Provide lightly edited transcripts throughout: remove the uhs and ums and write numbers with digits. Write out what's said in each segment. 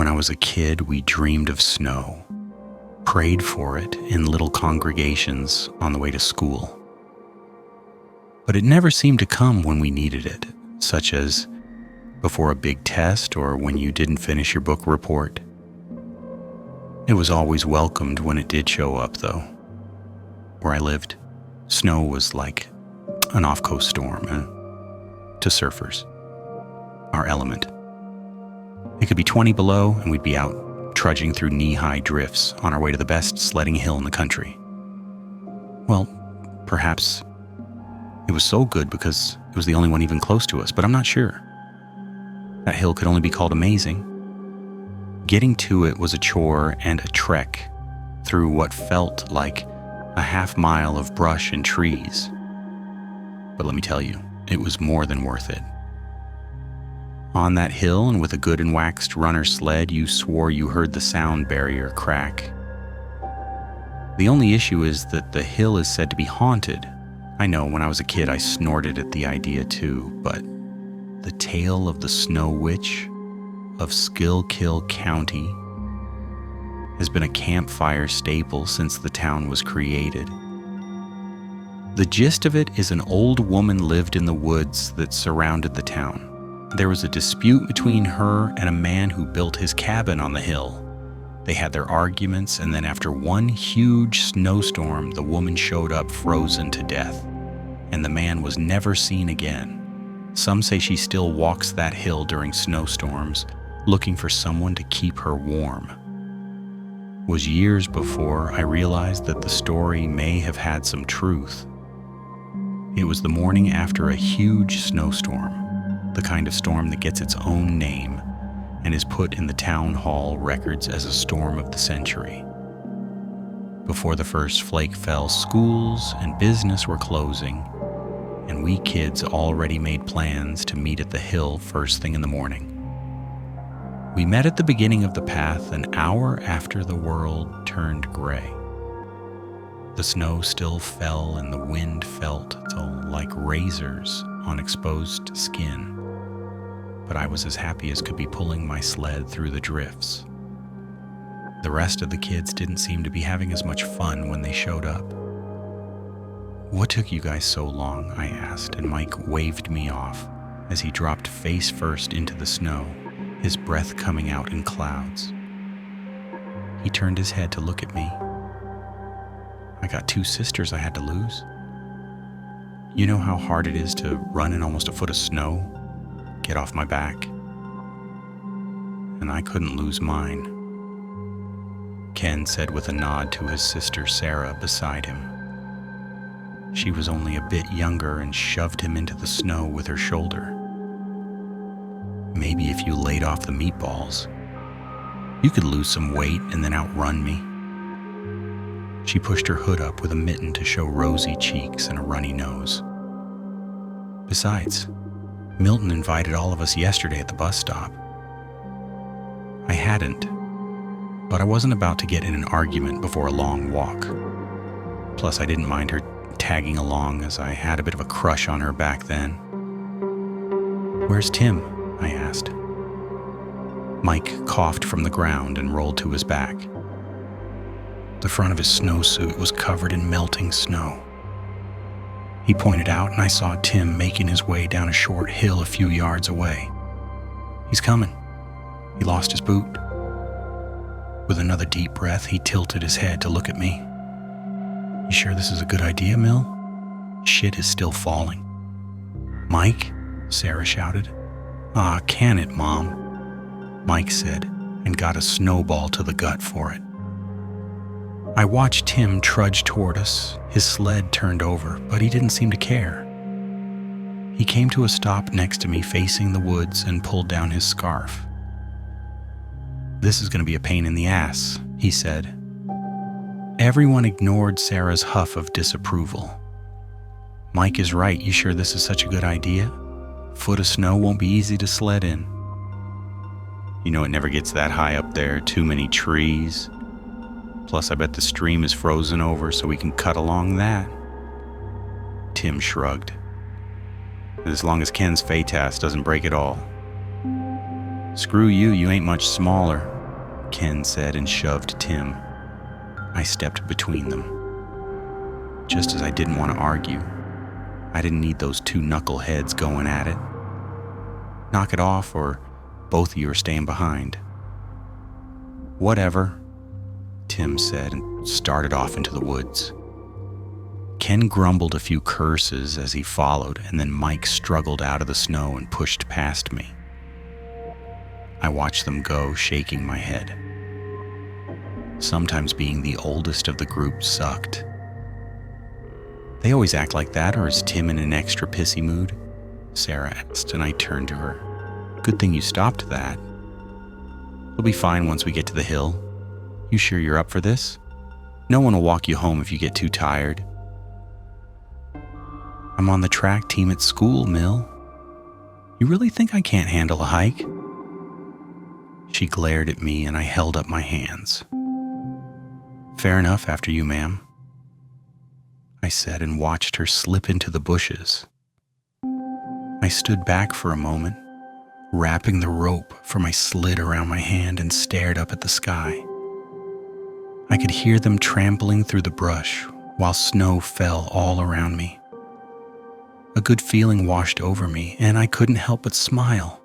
When I was a kid, we dreamed of snow, prayed for it in little congregations on the way to school. But it never seemed to come when we needed it, such as before a big test or when you didn't finish your book report. It was always welcomed when it did show up, though. Where I lived, snow was like an off-coast storm to surfers, our element. It could be 20 below and we'd be out trudging through knee-high drifts on our way to the best sledding hill in the country. Well, perhaps it was so good because it was the only one even close to us, but I'm not sure. That hill could only be called amazing. Getting to it was a chore and a trek through what felt like a half-mile of brush and trees. But let me tell you, it was more than worth it. On that hill and with a good and waxed runner sled, you swore you heard the sound barrier crack. The only issue is that the hill is said to be haunted. I know when I was a kid I snorted at the idea too, but the tale of the Snow Witch of Schuylkill County has been a campfire staple since the town was created. The gist of it is an old woman lived in the woods that surrounded the town. There was a dispute between her and a man who built his cabin on the hill. They had their arguments, and then after one huge snowstorm, the woman showed up frozen to death, and the man was never seen again. Some say she still walks that hill during snowstorms, looking for someone to keep her warm. It was years before I realized that the story may have had some truth. It was the morning after a huge snowstorm, the kind of storm that gets its own name and is put in the town hall records as a storm of the century. Before the first flake fell, schools and business were closing, and we kids already made plans to meet at the hill first thing in the morning. We met at the beginning of the path an hour after the world turned gray. The snow still fell and the wind felt like razors on exposed skin, but I was as happy as could be pulling my sled through the drifts. The rest of the kids didn't seem to be having as much fun when they showed up. "What took you guys so long?" I asked, and Mike waved me off as he dropped face first into the snow, his breath coming out in clouds. He turned his head to look at me. "I got 2 sisters I had to lose. You know how hard it is to run in almost a foot of snow, get off my back? And I couldn't lose mine," Ken said with a nod to his sister Sarah beside him. She was only a bit younger and shoved him into the snow with her shoulder. "Maybe if you laid off the meatballs, you could lose some weight and then outrun me." She pushed her hood up with a mitten to show rosy cheeks and a runny nose. "Besides, Milton invited all of us yesterday at the bus stop." I hadn't, but I wasn't about to get in an argument before a long walk. Plus, I didn't mind her tagging along as I had a bit of a crush on her back then. "Where's Tim?" I asked. Mike coughed from the ground and rolled to his back. The front of his snowsuit was covered in melting snow. He pointed out, and I saw Tim making his way down a short hill a few yards away. "He's coming. He lost his boot." With another deep breath, he tilted his head to look at me. "You sure this is a good idea, Mill? Shit is still falling." "Mike?" Sarah shouted. "Ah, can it, Mom?" Mike said, and got a snowball to the gut for it. I watched Tim trudge toward us. His sled turned over, but he didn't seem to care. He came to a stop next to me facing the woods and pulled down his scarf. "This is going to be a pain in the ass," he said. Everyone ignored Sarah's huff of disapproval. "Mike is right. You sure this is such a good idea? Foot of snow won't be easy to sled in." "You know it never gets that high up there, too many trees. Plus I bet the stream is frozen over so we can cut along that." Tim shrugged. "As long as Ken's FATAS doesn't break it all." "Screw you, you ain't much smaller. Ken said and shoved Tim. I stepped between them. Just as I didn't want to argue, I didn't need those two knuckleheads going at it. Knock it off, or both of you are staying behind. Whatever, Tim said and started off into the woods. Ken grumbled a few curses as he followed, and then Mike struggled out of the snow and pushed past me. I watched them go, shaking my head. Sometimes being the oldest of the group sucked. They always act like that, or is Tim in an extra pissy mood? Sarah asked, and I turned to her. Good thing you stopped that. We'll be fine once we get to the hill. You sure you're up for this? No one will walk you home if you get too tired. I'm on the track team at school, Mill. You really think I can't handle a hike? She glared at me and I held up my hands. Fair enough after you, ma'am, I said and watched her slip into the bushes. I stood back for a moment, wrapping the rope for my slid around my hand and stared up at the sky. I could hear them trampling through the brush while snow fell all around me. A good feeling washed over me and I couldn't help but smile.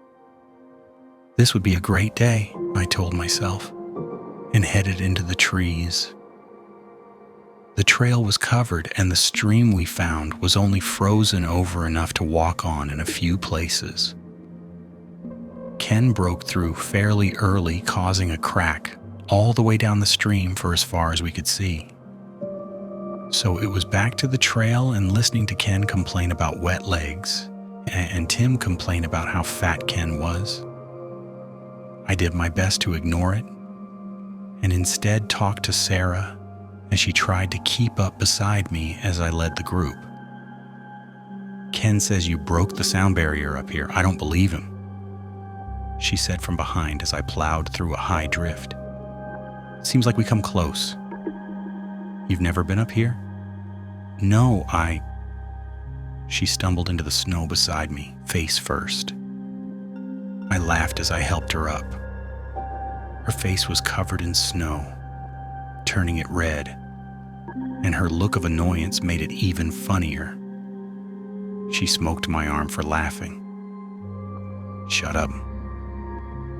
This would be a great day, I told myself, and headed into the trees. The trail was covered and the stream we found was only frozen over enough to walk on in a few places. Ken broke through fairly early, causing a crack all the way down the stream for as far as we could see. So it was back to the trail and listening to Ken complain about wet legs, and Tim complain about how fat Ken was. I did my best to ignore it, and instead talked to Sarah as she tried to keep up beside me as I led the group. Ken says you broke the sound barrier up here. I don't believe him, she said from behind as I plowed through a high drift. Seems like we come close. You've never been up here? No, She stumbled into the snow beside me, face first. I laughed as I helped her up. Her face was covered in snow, turning it red, and her look of annoyance made it even funnier. She smoked my arm for laughing. Shut up.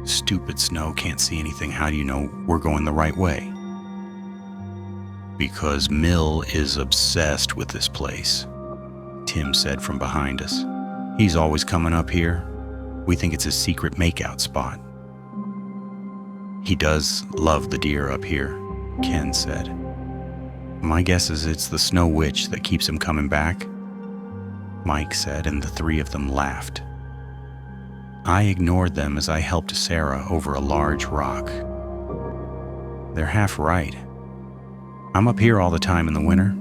Stupid snow can't see anything. How do you know we're going the right way? Because Mill is obsessed with this place, Tim said from behind us. He's always coming up here. We think it's a secret makeout spot. He does love the deer up here, Ken said. My guess is it's the Snow Witch that keeps him coming back, Mike said, and the three of them laughed. I ignored them as I helped Sarah over a large rock. They're half right. I'm up here all the time in the winter.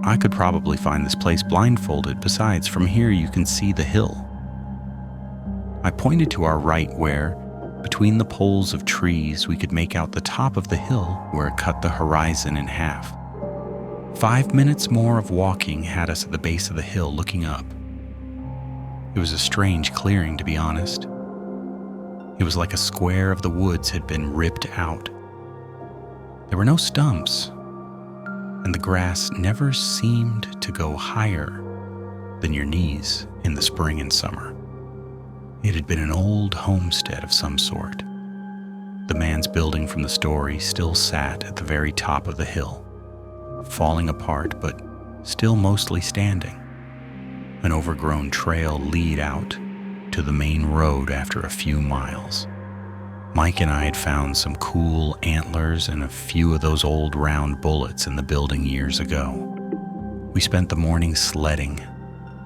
I could probably find this place blindfolded. Besides, from here you can see the hill. I pointed to our right where, between the poles of trees, we could make out the top of the hill where it cut the horizon in half. 5 minutes more of walking had us at the base of the hill looking up. It was a strange clearing, to be honest. It was like a square of the woods had been ripped out. There were no stumps, and the grass never seemed to go higher than your knees in the spring and summer. It had been an old homestead of some sort. The man's building from the story still sat at the very top of the hill, falling apart but still mostly standing. An overgrown trail lead out to the main road after a few miles. Mike and I had found some cool antlers and a few of those old round bullets in the building years ago. We spent the morning sledding,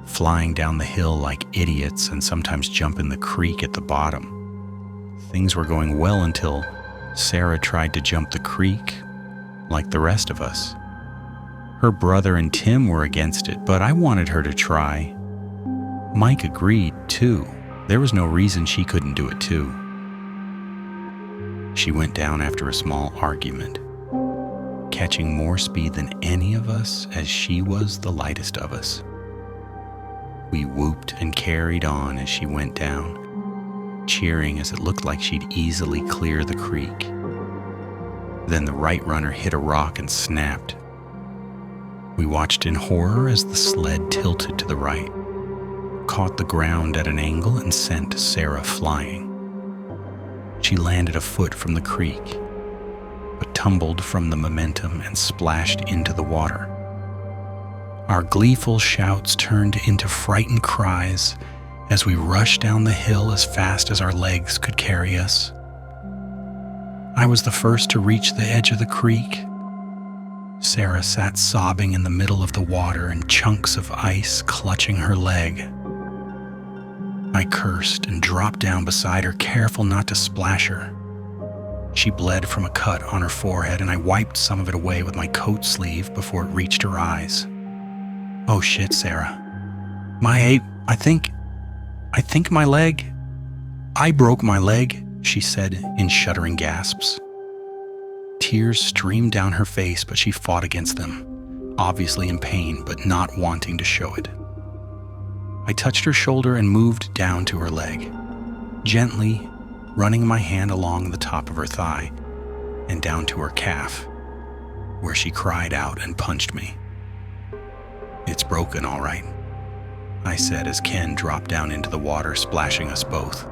flying down the hill like idiots and sometimes jumping the creek at the bottom. Things were going well until Sarah tried to jump the creek like the rest of us. Her brother and Tim were against it, but I wanted her to try. Mike agreed, too. There was no reason she couldn't do it, too. She went down after a small argument, catching more speed than any of us as she was the lightest of us. We whooped and carried on as she went down, cheering as it looked like she'd easily clear the creek. Then the right runner hit a rock and snapped. We watched in horror as the sled tilted to the right, caught the ground at an angle, and sent Sarah flying. She landed a foot from the creek, but tumbled from the momentum and splashed into the water. Our gleeful shouts turned into frightened cries as we rushed down the hill as fast as our legs could carry us. I was the first to reach the edge of the creek. Sarah sat sobbing in the middle of the water and chunks of ice clutching her leg. I cursed and dropped down beside her, careful not to splash her. She bled from a cut on her forehead, and I wiped some of it away with my coat sleeve before it reached her eyes. "Oh shit, Sarah. I think my leg. I broke my leg," she said in shuddering gasps. Tears streamed down her face, but she fought against them, obviously in pain, but not wanting to show it. I touched her shoulder and moved down to her leg, gently running my hand along the top of her thigh and down to her calf, where she cried out and punched me. "It's broken, all right," I said as Ken dropped down into the water, splashing us both.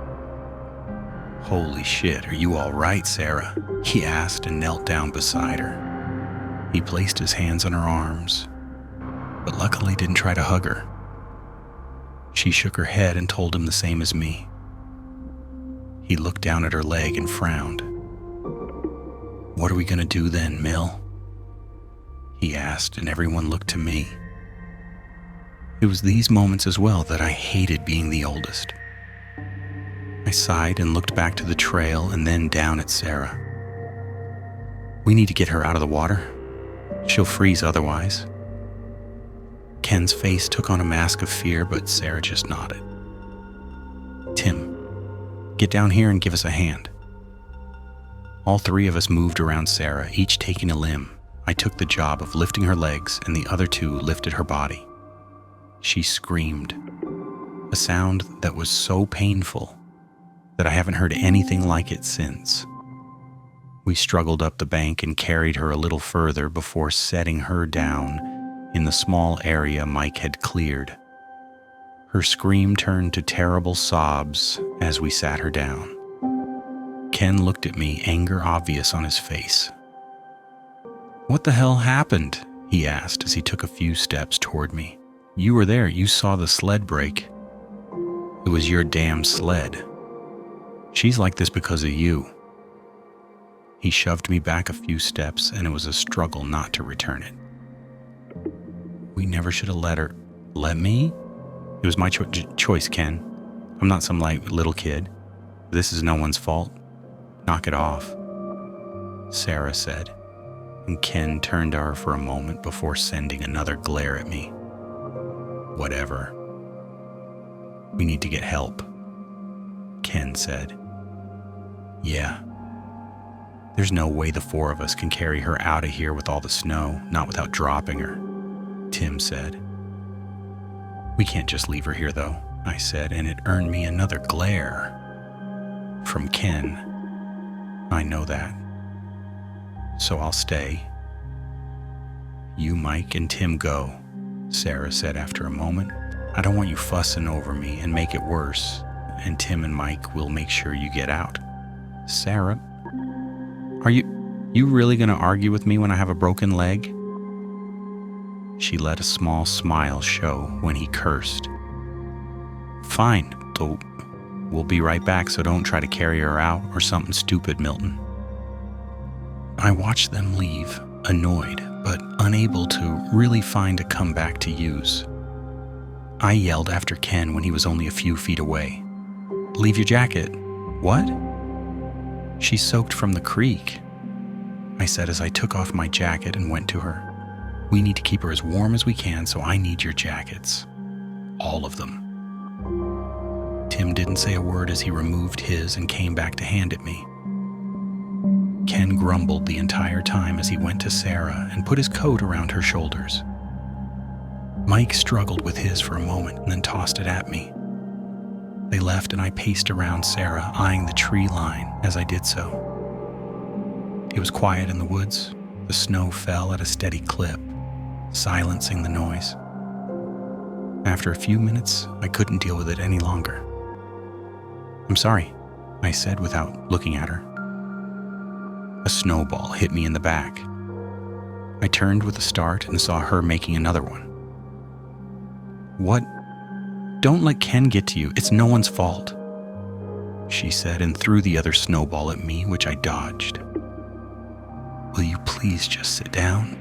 "Holy shit, are you all right, Sarah?" he asked and knelt down beside her. He placed his hands on her arms, but luckily didn't try to hug her. She shook her head and told him the same as me. He looked down at her leg and frowned. "What are we gonna do then, Mill?" he asked, and everyone looked to me. It was these moments as well that I hated being the oldest. I sighed and looked back to the trail and then down at Sarah. "We need to get her out of the water. She'll freeze otherwise." Ken's face took on a mask of fear, but Sarah just nodded. "Tim, get down here and give us a hand." All three of us moved around Sarah, each taking a limb. I took the job of lifting her legs, and the other two lifted her body. She screamed, a sound that was so painful that I haven't heard anything like it since. We struggled up the bank and carried her a little further before setting her down in the small area Mike had cleared. Her scream turned to terrible sobs as we sat her down. Ken looked at me, anger obvious on his face. "What the hell happened?" he asked as he took a few steps toward me. "You were there. You saw the sled break." "It was your damn sled. She's like this because of you." He shoved me back a few steps, and it was a struggle not to return it. "We never should have let her." "Let me?" "It was my choice, Ken. I'm not some little kid. This is no one's fault. Knock it off," Sarah said, and Ken turned to her for a moment before sending another glare at me. "Whatever. We need to get help," Ken said. "Yeah. There's no way the four of us can carry her out of here with all the snow, not without dropping her," Tim said. "We can't just leave her here, though," I said, and it earned me another glare from Ken. "I know that. So I'll stay. You, Mike, and Tim go," Sarah said after a moment. "I don't want you fussing over me and make it worse, and Tim and Mike will make sure you get out." "Sarah, are you really going to argue with me when I have a broken leg?" She let a small smile show when he cursed. "Fine, though we'll be right back, so don't try to carry her out or something stupid, Milton." I watched them leave, annoyed, but unable to really find a comeback to use. I yelled after Ken when he was only a few feet away. "Leave your jacket." "What?" "She's soaked from the creek," I said as I took off my jacket and went to her. "We need to keep her as warm as we can, so I need your jackets. All of them." Tim didn't say a word as he removed his and came back to hand it me. Ken grumbled the entire time as he went to Sarah and put his coat around her shoulders. Mike struggled with his for a moment and then tossed it at me. They left and I paced around Sarah, eyeing the tree line as I did so. It was quiet in the woods. The snow fell at a steady clip, silencing the noise. After a few minutes, I couldn't deal with it any longer. "I'm sorry," I said without looking at her. A snowball hit me in the back. I turned with a start and saw her making another one. "What? Don't let Ken get to you. It's no one's fault," she said and threw the other snowball at me, which I dodged. "Will you please just sit down?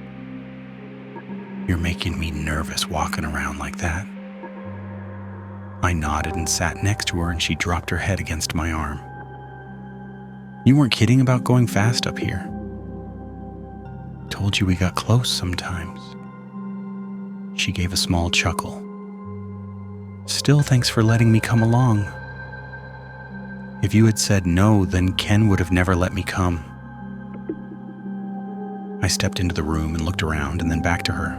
You're making me nervous walking around like that." I nodded and sat next to her, and she dropped her head against my arm. "You weren't kidding about going fast up here. Told you we got close sometimes." She gave a small chuckle. "Still, thanks for letting me come along. If you had said no, then Ken would have never let me come." I stepped into the room and looked around and then back to her.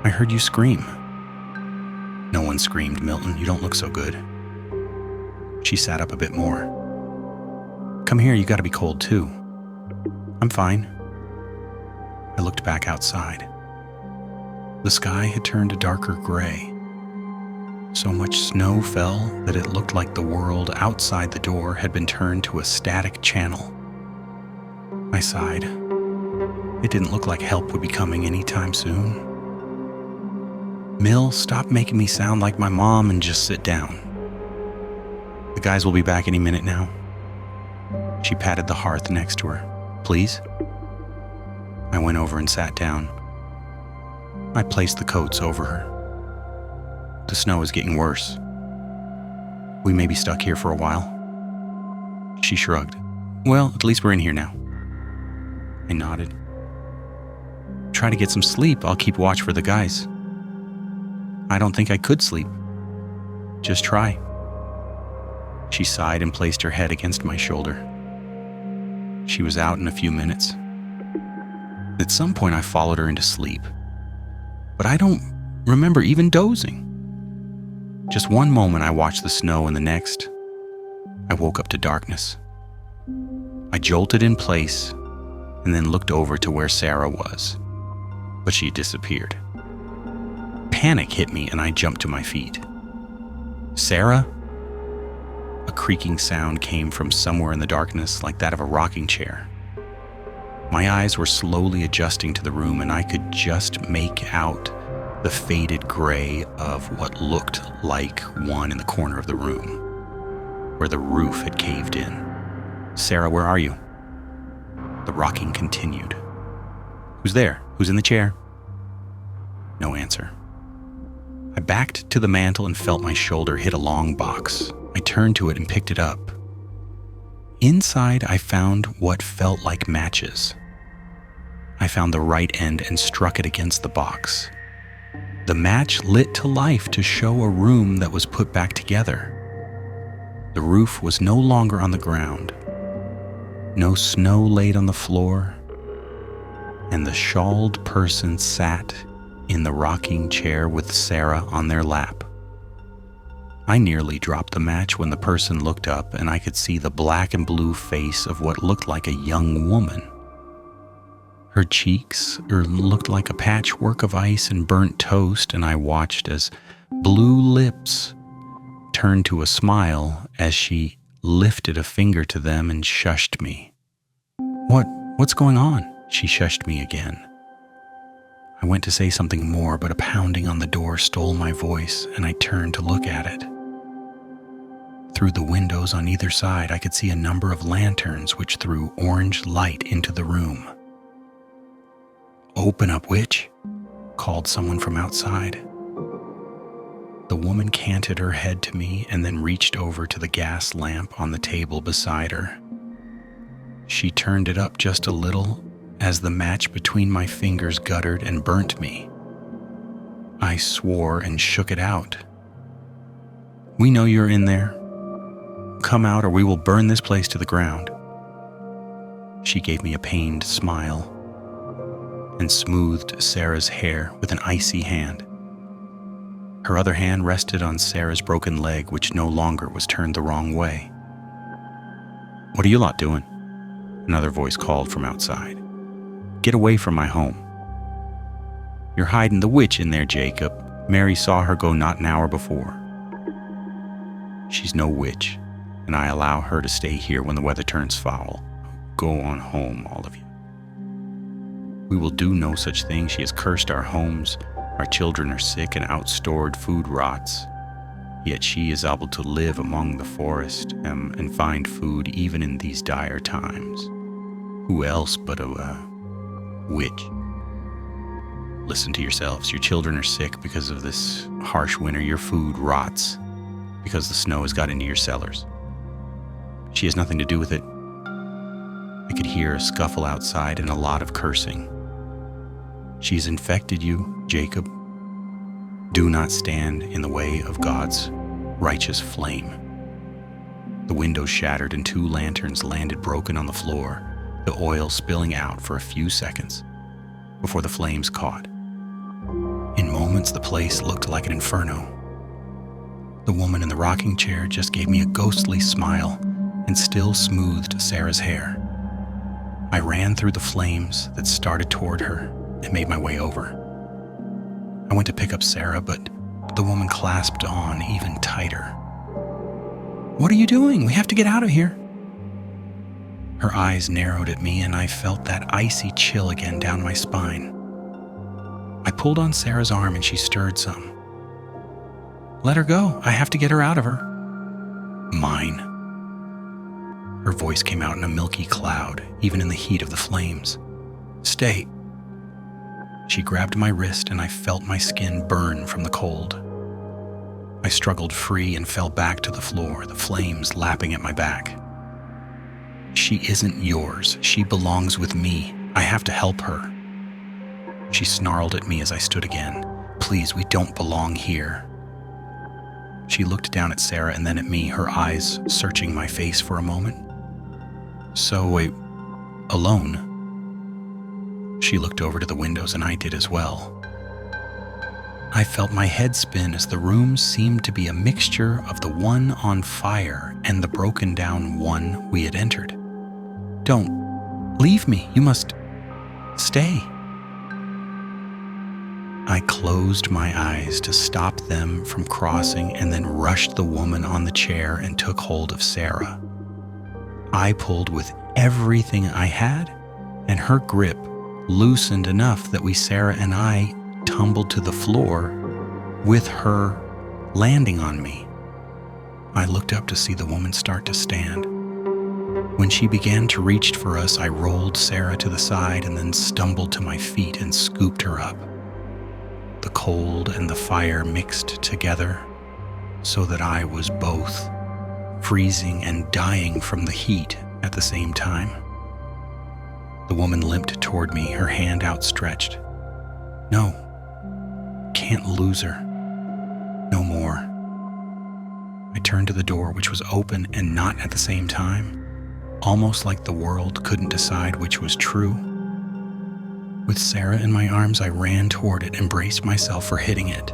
"I heard you scream." "No one screamed, Milton. You don't look so good." She sat up a bit more. "Come here, you gotta be cold too." "I'm fine." I looked back outside. The sky had turned a darker gray. So much snow fell that it looked like the world outside the door had been turned to a static channel. I sighed. It didn't look like help would be coming anytime soon. "Mill, stop making me sound like my mom and just sit down. The guys will be back any minute now." She patted the hearth next to her. "Please?" I went over and sat down. I placed the coats over her. "The snow is getting worse. We may be stuck here for a while." She shrugged. "Well, at least we're in here now." I nodded. "Try to get some sleep. I'll keep watch for the guys." "I don't think I could sleep." "Just try." She sighed and placed her head against my shoulder. She was out in a few minutes. At some point, I followed her into sleep, but I don't remember even dozing. Just one moment I watched the snow, and the next, I woke up to darkness. I jolted in place and then looked over to where Sarah was, but she had disappeared. Panic hit me and I jumped to my feet. "Sarah?" A creaking sound came from somewhere in the darkness, like that of a rocking chair. My eyes were slowly adjusting to the room, and I could just make out the faded gray of what looked like one in the corner of the room, where the roof had caved in. "Sarah, where are you?" The rocking continued. "Who's there? Who's in the chair?" No answer. I backed to the mantel and felt my shoulder hit a long box. I turned to it and picked it up. Inside, I found what felt like matches. I found the right end and struck it against the box. The match lit to life to show a room that was put back together. The roof was no longer on the ground. No snow laid on the floor, and the shawled person sat in the rocking chair with Sarah on their lap. I nearly dropped the match when the person looked up and I could see the black and blue face of what looked like a young woman. Her cheeks looked like a patchwork of ice and burnt toast, and I watched as blue lips turned to a smile as she lifted a finger to them and shushed me. What's going on?" She shushed me again. I went to say something more, but a pounding on the door stole my voice, and I turned to look at it. Through the windows on either side, I could see a number of lanterns which threw orange light into the room. "Open up, witch," called someone from outside. The woman canted her head to me and then reached over to the gas lamp on the table beside her. She turned it up just a little as the match between my fingers guttered and burnt me. I swore and shook it out. "We know you're in there. Come out or we will burn this place to the ground." She gave me a pained smile and smoothed Sarah's hair with an icy hand. Her other hand rested on Sarah's broken leg, which no longer was turned the wrong way. "What are you lot doing?" Another voice called from outside. "Get away from my home." "You're hiding the witch in there, Jacob. Mary saw her go not an hour before." "She's no witch, and I allow her to stay here when the weather turns foul. Go on home, all of you." "We will do no such thing. She has cursed our homes. Our children are sick and outstored food rots. Yet she is able to live among the forest and find food even in these dire times. Who else but a witch?" "Listen to yourselves. Your children are sick because of this harsh winter. Your food rots because the snow has got into your cellars. She has nothing to do with it." I could hear a scuffle outside and a lot of cursing. "She's infected you, Jacob. Do not stand in the way of God's righteous flame." The windows shattered and 2 lanterns landed broken on the floor, the oil spilling out for a few seconds before the flames caught. In moments, the place looked like an inferno. The woman in the rocking chair just gave me a ghostly smile and still smoothed Sarah's hair. I ran through the flames that started toward her and made my way over. I went to pick up Sarah, but the woman clasped on even tighter. "What are you doing? We have to get out of here." Her eyes narrowed at me, and I felt that icy chill again down my spine. I pulled on Sarah's arm and she stirred some. "Let her go. I have to get her out of her." "Mine." Her voice came out in a milky cloud, even in the heat of the flames. "Stay." She grabbed my wrist and I felt my skin burn from the cold. I struggled free and fell back to the floor, the flames lapping at my back. "She isn't yours. She belongs with me. I have to help her." She snarled at me as I stood again. "Please, we don't belong here." She looked down at Sarah and then at me, her eyes searching my face for a moment. "So, wait, alone?" She looked over to the windows and I did as well. I felt my head spin as the room seemed to be a mixture of the one on fire and the broken down one we had entered. "Don't leave me. You must stay." I closed my eyes to stop them from crossing and then rushed the woman on the chair and took hold of Sarah. I pulled with everything I had, and her grip loosened enough that Sarah and I tumbled to the floor with her landing on me. I looked up to see the woman start to stand. When she began to reach for us, I rolled Sarah to the side and then stumbled to my feet and scooped her up. The cold and the fire mixed together so that I was both freezing and dying from the heat at the same time. The woman limped toward me, her hand outstretched. "No, can't lose her. No more." I turned to the door, which was open and not at the same time, almost like the world couldn't decide which was true. With Sarah in my arms, I ran toward it and braced myself for hitting it.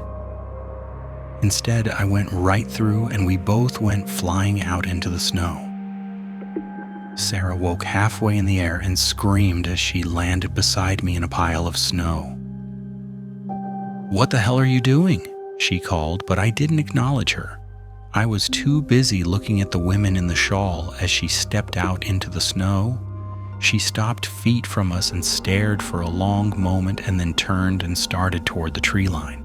Instead, I went right through and we both went flying out into the snow. Sarah woke halfway in the air and screamed as she landed beside me in a pile of snow. "What the hell are you doing?" she called, but I didn't acknowledge her. I was too busy looking at the women in the shawl as she stepped out into the snow. She stopped feet from us and stared for a long moment and then turned and started toward the tree line.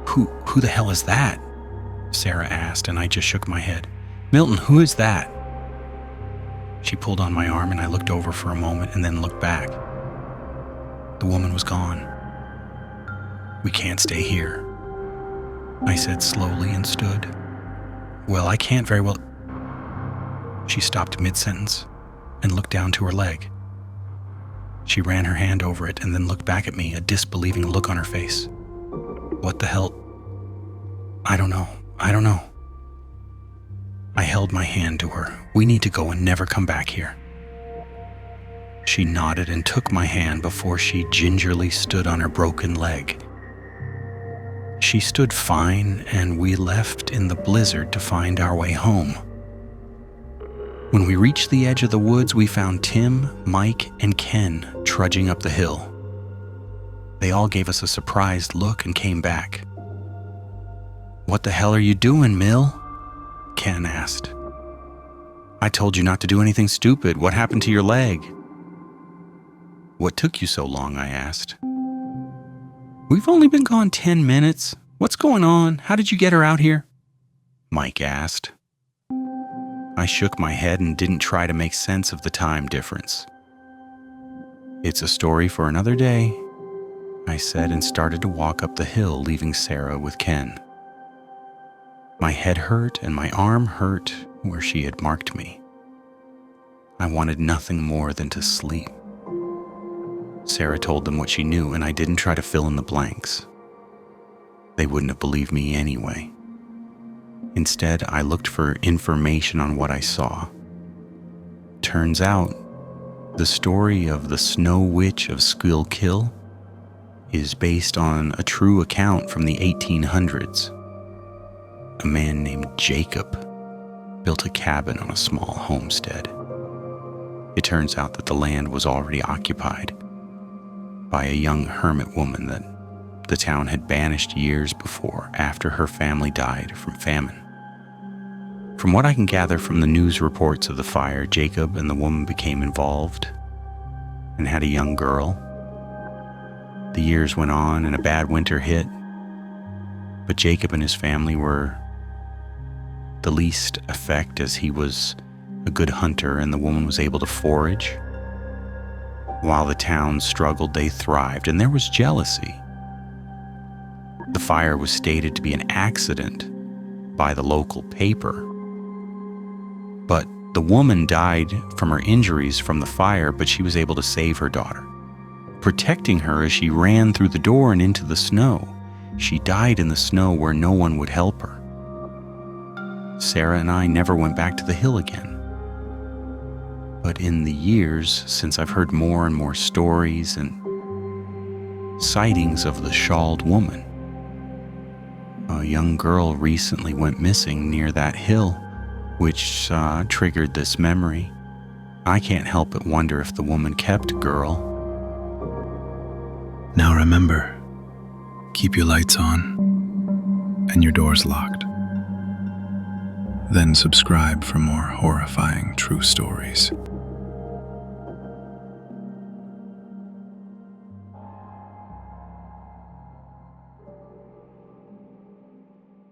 Who the hell is that?" Sarah asked, and I just shook my head. "Milton, who is that?" She pulled on my arm and I looked over for a moment and then looked back. The woman was gone. "We can't stay here," I said slowly and stood. "Well, I can't very well." She stopped mid-sentence and looked down to her leg. She ran her hand over it and then looked back at me, a disbelieving look on her face. "What the hell?" I don't know. I held my hand to her. "We need to go and never come back here." She nodded and took my hand before she gingerly stood on her broken leg. She stood fine, and we left in the blizzard to find our way home. When we reached the edge of the woods, we found Tim, Mike, and Ken trudging up the hill. They all gave us a surprised look and came back. "What the hell are you doing, Mill?" Ken asked. "I told you not to do anything stupid. What happened to your leg?" "What took you so long?" I asked. "We've only been gone 10 minutes. What's going on? How did you get her out here?" Mike asked. I shook my head and didn't try to make sense of the time difference. "It's a story for another day," I said and started to walk up the hill, leaving Sarah with Ken. My head hurt and my arm hurt where she had marked me. I wanted nothing more than to sleep. Sarah told them what she knew, and I didn't try to fill in the blanks. They wouldn't have believed me anyway. Instead, I looked for information on what I saw. Turns out, the story of the Snow Witch of Schuylkill is based on a true account from the 1800s. A man named Jacob built a cabin on a small homestead. It turns out that the land was already occupied by a young hermit woman that the town had banished years before, after her family died from famine. From what I can gather from the news reports of the fire, Jacob and the woman became involved and had a young girl. The years went on and a bad winter hit, but Jacob and his family were the least effect, as he was a good hunter and the woman was able to forage. While the town struggled, they thrived, and there was jealousy. The fire was stated to be an accident by the local paper, but the woman died from her injuries from the fire, but she was able to save her daughter, protecting her as she ran through the door and into the snow. She died in the snow where no one would help her. Sarah and I never went back to the hill again. But in the years since, I've heard more and more stories and sightings of the shawled woman. A young girl recently went missing near that hill, which triggered this memory. I can't help but wonder if the woman kept girl. Now remember, keep your lights on and your doors locked. Then subscribe for more horrifying true stories.